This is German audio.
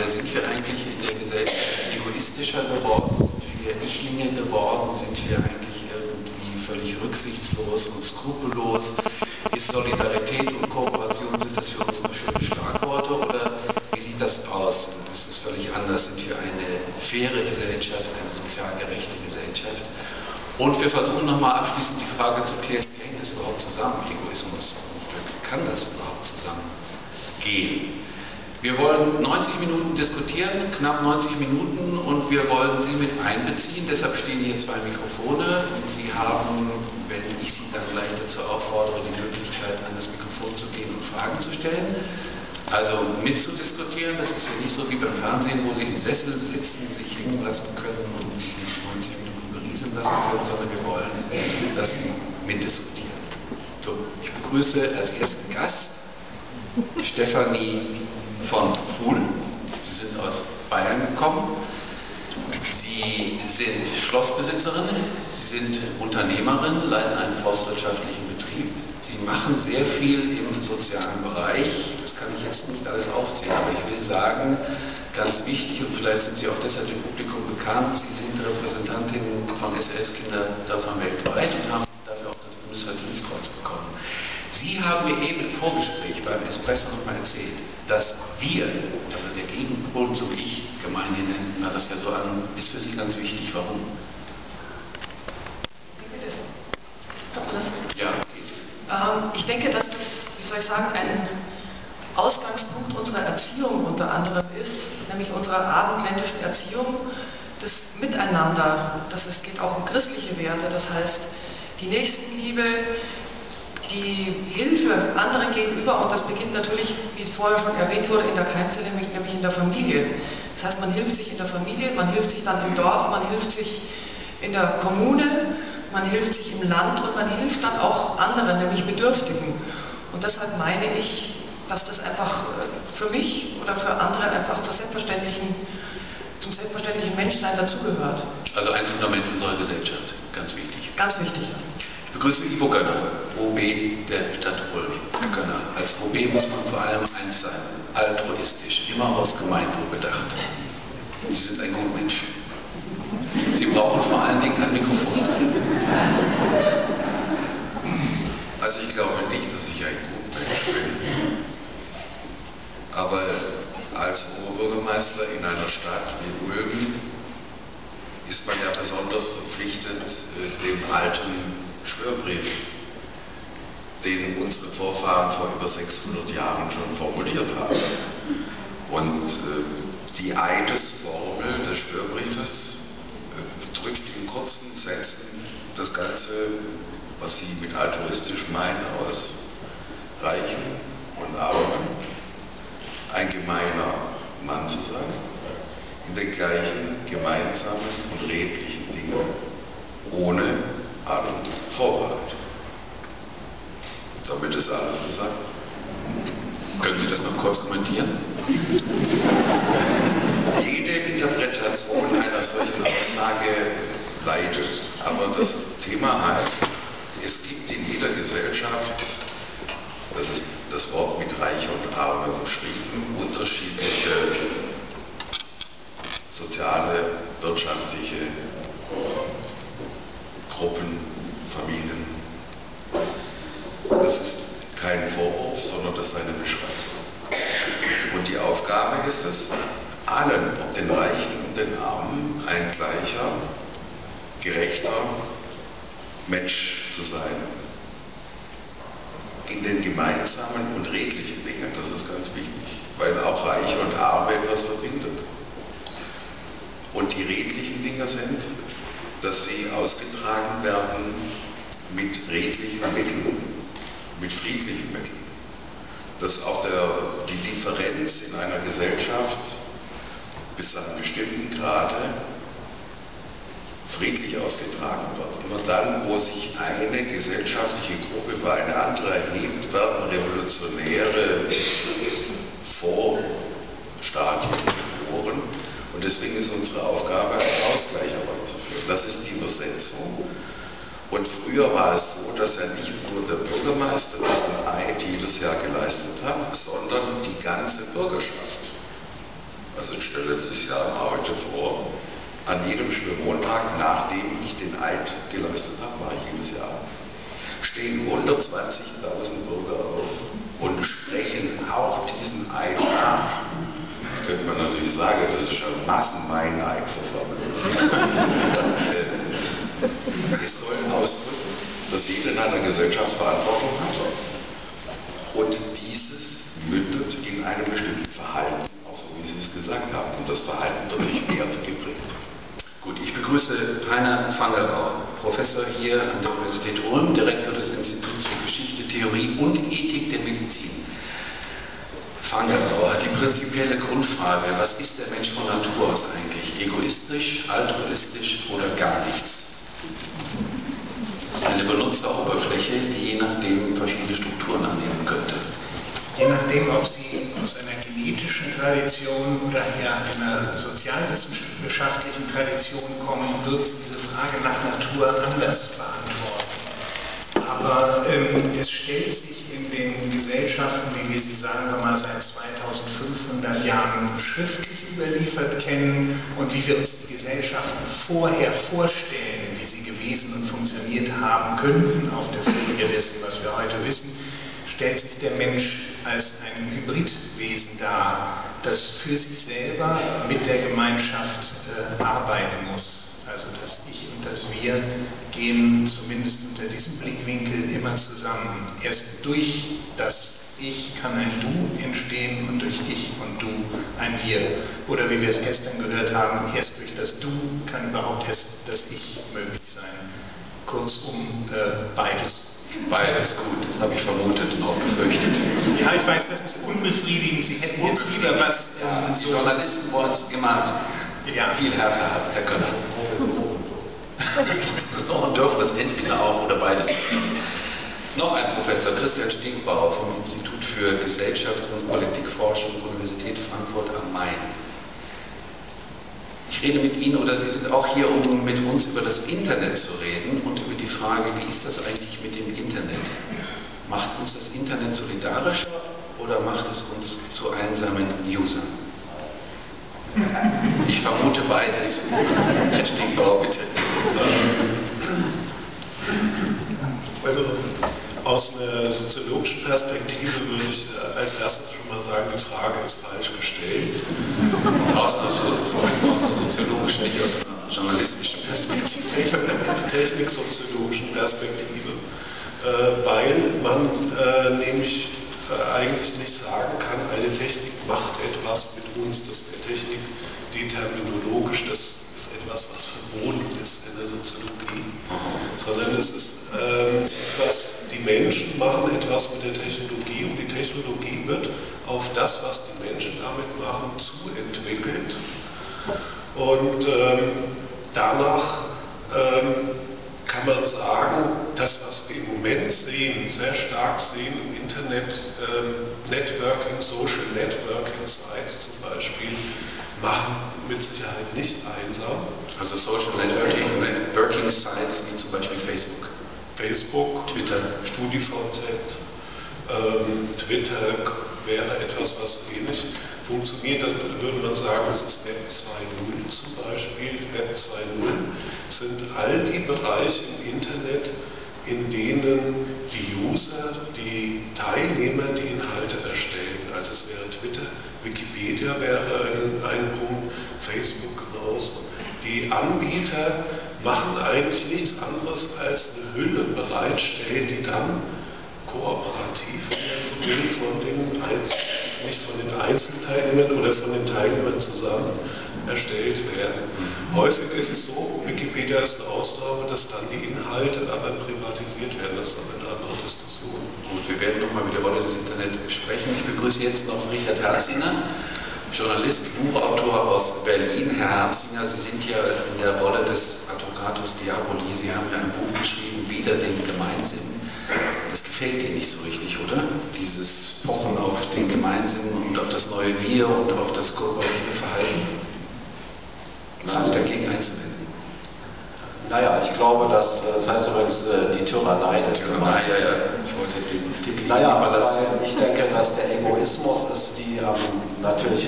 sind wir eigentlich in der Gesellschaft egoistischer geworden? Sind wir Ichlinge geworden? Sind wir eigentlich irgendwie völlig rücksichtslos und skrupellos? Ist Solidarität und Kooperation, sind das für uns nur schöne Schlagworte oder wie sieht das aus? Das ist völlig anders. Sind wir eine faire Gesellschaft, eine sozial gerechte Gesellschaft? Und wir versuchen nochmal abschließend die Frage zu klären, wie hängt das überhaupt zusammen, Egoismus und Glück? Kann das überhaupt zusammengehen? Wir wollen 90 Minuten diskutieren, knapp 90 Minuten, und wir wollen Sie mit einbeziehen. Deshalb stehen hier zwei Mikrofone. Sie haben, wenn ich Sie dann gleich dazu auffordere, die Möglichkeit, an das Mikrofon zu gehen und Fragen zu stellen. Also mitzudiskutieren. Das ist ja nicht so wie beim Fernsehen, wo Sie im Sessel sitzen, sich hängen lassen können und Sie 90 Minuten berieseln lassen können, sondern wir wollen, dass Sie mitdiskutieren. So, ich begrüße als ersten Gast Stefanie von Pool. Sie sind aus Bayern gekommen. Sie sind Schlossbesitzerin, Sie sind Unternehmerin, leiten einen forstwirtschaftlichen Betrieb. Sie machen sehr viel im sozialen Bereich. Das kann ich jetzt nicht alles aufzählen, aber ich will sagen, ganz wichtig, und vielleicht sind Sie auch deshalb dem Publikum bekannt, Sie sind Repräsentantin von SOS-Kinderdörfern weltweit und haben dafür auch das Bundesverdienstkreuz bekommen. Sie haben mir eben im Vorgespräch beim Espresso nochmal erzählt, dass wir, also der Gegenpol zum Ich, gemeinhin nennt man das ja so an, ist für Sie ganz wichtig. Warum? Ja, geht. Ich denke, dass das, wie soll ich sagen, ein Ausgangspunkt unserer Erziehung unter anderem ist, nämlich unserer abendländischen Erziehung, das Miteinander, es geht auch um christliche Werte, das heißt die Nächstenliebe, die Hilfe anderen gegenüber, und das beginnt natürlich, wie vorher schon erwähnt wurde, in der Keimzelle, nämlich in der Familie. Das heißt, man hilft sich in der Familie, man hilft sich dann im Dorf, man hilft sich in der Kommune, man hilft sich im Land und man hilft dann auch anderen, nämlich Bedürftigen. Und deshalb meine ich, dass das einfach für mich oder für andere einfach zum selbstverständlichen Menschsein dazugehört. Also ein Fundament unserer Gesellschaft, ganz wichtig. Ganz wichtig, ja. Ich begrüße Ivo Gönner, OB der Stadt Ulm. Herr Gönner, als OB muss man vor allem eins sein, altruistisch, immer aufs Gemeinwohl bedacht. Sie sind ein guter Mensch. Sie brauchen vor allen Dingen ein Mikrofon. Also ich glaube nicht, dass ich ein guter Mensch bin. Aber als Oberbürgermeister in einer Stadt wie Ulm ist man ja besonders verpflichtet, dem alten Schwörbrief, den unsere Vorfahren vor über 600 Jahren schon formuliert haben. Und die Eidesformel des Schwörbriefes drückt in kurzen Sätzen das Ganze, was Sie mit altruistisch meinen, aus: Reichen und Armen, ein gemeiner Mann zu sein, in den gleichen gemeinsamen und redlichen Dingen, ohne allen Vorbehalt. Damit ist alles gesagt. Können Sie das noch kurz kommentieren? Jede Interpretation einer solchen Aussage leidet, aber das Thema heißt, es gibt in jeder Gesellschaft, das ist das Wort mit Reich und Arme umschrieben, unterschiedliche soziale, wirtschaftliche Gruppen, Familien. Das ist kein Vorwurf, sondern das ist eine Beschreibung. Und die Aufgabe ist es, allen, ob den Reichen und den Armen, ein gleicher, gerechter Mensch zu sein. In den gemeinsamen und redlichen Dingen, das ist ganz wichtig, weil auch Reiche und Arme etwas verbindet. Und die redlichen Dinge sind, dass sie ausgetragen werden mit redlichen Mitteln, mit friedlichen Mitteln. Dass auch die Differenz in einer Gesellschaft bis zu einem bestimmten Grade friedlich ausgetragen wird. Nur dann, wo sich eine gesellschaftliche Gruppe über eine andere erhebt, werden revolutionäre Vorstadien geboren. Und deswegen ist unsere Aufgabe, einen Ausgleich herbeizuführen. Das ist die Übersetzung. Und früher war es so, dass ja nicht nur der Bürgermeister diesen Eid jedes Jahr geleistet hat, sondern die ganze Bürgerschaft. Also heute vor. An jedem Schwimmontag, nachdem ich den Eid geleistet habe, mache ich jedes Jahr, stehen 120.000 Bürger auf und sprechen auch diesen Eid nach. Jetzt könnte man natürlich sagen, das ist schon Massenmeineidversammlung. Es soll ausdrücken, dass jeder in einer Gesellschaft Verantwortung hat. Und dieses mündet in einem bestimmten Verhalten, auch so wie Sie es gesagt haben. Und das Verhalten wird durch Werte geprägt. Gut, ich begrüße Heiner Fangerau, Professor hier an der Universität Ulm, Direktor des Instituts für Geschichte, Theorie und Ethik der Medizin. Fangerau hat die prinzipielle Grundfrage, was ist der Mensch von Natur aus eigentlich? Egoistisch, altruistisch oder gar nichts? Eine Benutzeroberfläche, die je nachdem verschiedene Strukturen annehmen könnte. Je nachdem, ob Sie aus einer genetischen Tradition oder eher einer sozialwissenschaftlichen Tradition kommen, wird diese Frage nach Natur anders beantworten. Aber es stellt sich in den Gesellschaften, wie wir sie, sagen wir mal, seit 2500 Jahren schriftlich überliefert kennen und wie wir uns die Gesellschaften vorher vorstellen, wie sie gewesen und funktioniert haben könnten, auf der Folie dessen, was wir heute wissen, stellt sich der Mensch als ein Hybridwesen dar, das für sich selber mit der Gemeinschaft arbeiten muss. Also das Ich und das Wir gehen zumindest unter diesem Blickwinkel immer zusammen. Erst durch das Ich kann ein Du entstehen und durch Ich und Du ein Wir. Oder wie wir es gestern gehört haben, erst durch das Du kann überhaupt erst das Ich möglich sein. Kurzum, beides. Beides gut, das habe ich vermutet und auch befürchtet. Ja, ich weiß, das ist unbefriedigend. Sie hätten jetzt lieber was... Die Journalisten wollen es immer viel härter haben, Herr Könner. Und dürfen das entweder auch oder beides. Noch ein Professor, Christian Stiegbauer vom Institut für Gesellschaft und Politikforschung, Universität Frankfurt am Main. Ich rede mit Ihnen, oder Sie sind auch hier, um mit uns über das Internet zu reden und über die Frage, wie ist das eigentlich mit dem Internet? Macht uns das Internet solidarischer oder macht es uns zu einsamen Usern? Ich vermute beides. Herr Stiegbauer, bitte. Also aus einer soziologischen Perspektive würde ich als erstes schon mal sagen, die Frage ist falsch gestellt. Aus einer soziologischen, nicht aus einer journalistischen Perspektive. Techniksoziologischen Perspektive, weil man nämlich eigentlich nicht sagen kann, eine Technik macht etwas mit uns, das wäre Technik determinologisch, das ist etwas, was verboten ist in der Soziologie, sondern es ist etwas, die Menschen machen etwas mit der Technologie und die Technologie wird auf das, was die Menschen damit machen, zuentwickelt und danach kann man sagen, das, was wir im Moment sehen, sehr stark sehen im Internet, Networking, Social Networking Sites zum Beispiel, machen mit Sicherheit nicht einsam. Also Social Networking Sites wie zum Beispiel Facebook. Facebook, Twitter, StudiVZ, Twitter wäre etwas, was ähnlich funktioniert. Dann würde man sagen, es ist Web 2.0 zum Beispiel. Web 2.0 sind all die Bereiche im Internet, in denen die User, die Teilnehmer, die Inhalte erstellen. Also es wäre Twitter, Wikipedia wäre ein Punkt, Facebook genauso. Die Anbieter machen eigentlich nichts anderes als eine Hülle bereitstellen, die dann kooperativ, wenn man so will, nicht von den Einzelteilnehmern oder von den Teilnehmern zusammen erstellt werden. Häufig ist es so, Wikipedia ist eine Ausnahme, dass dann die Inhalte aber privatisiert werden. Das ist aber eine andere Diskussion. Gut, wir werden nochmal über die Rolle des Internets sprechen. Ich begrüße jetzt noch Richard Herzinger, Journalist, Buchautor aus Berlin. Herr Herzinger, Sie sind ja in der Rolle des Advocatus Diaboli. Sie haben ja ein Buch geschrieben, Wider den Gemeinsinn. Das gefällt Ihnen nicht so richtig, oder? Dieses Pochen auf den Gemeinsinn und auf das neue Wir und auf das kooperative Verhalten. Was haben Sie dagegen einzuwenden? Naja, ich glaube, das heißt übrigens die Tyrannei des Gemeinsamen. Ja, ich wollte den Titel naja, weil ich denke, dass der Egoismus ist die natürlich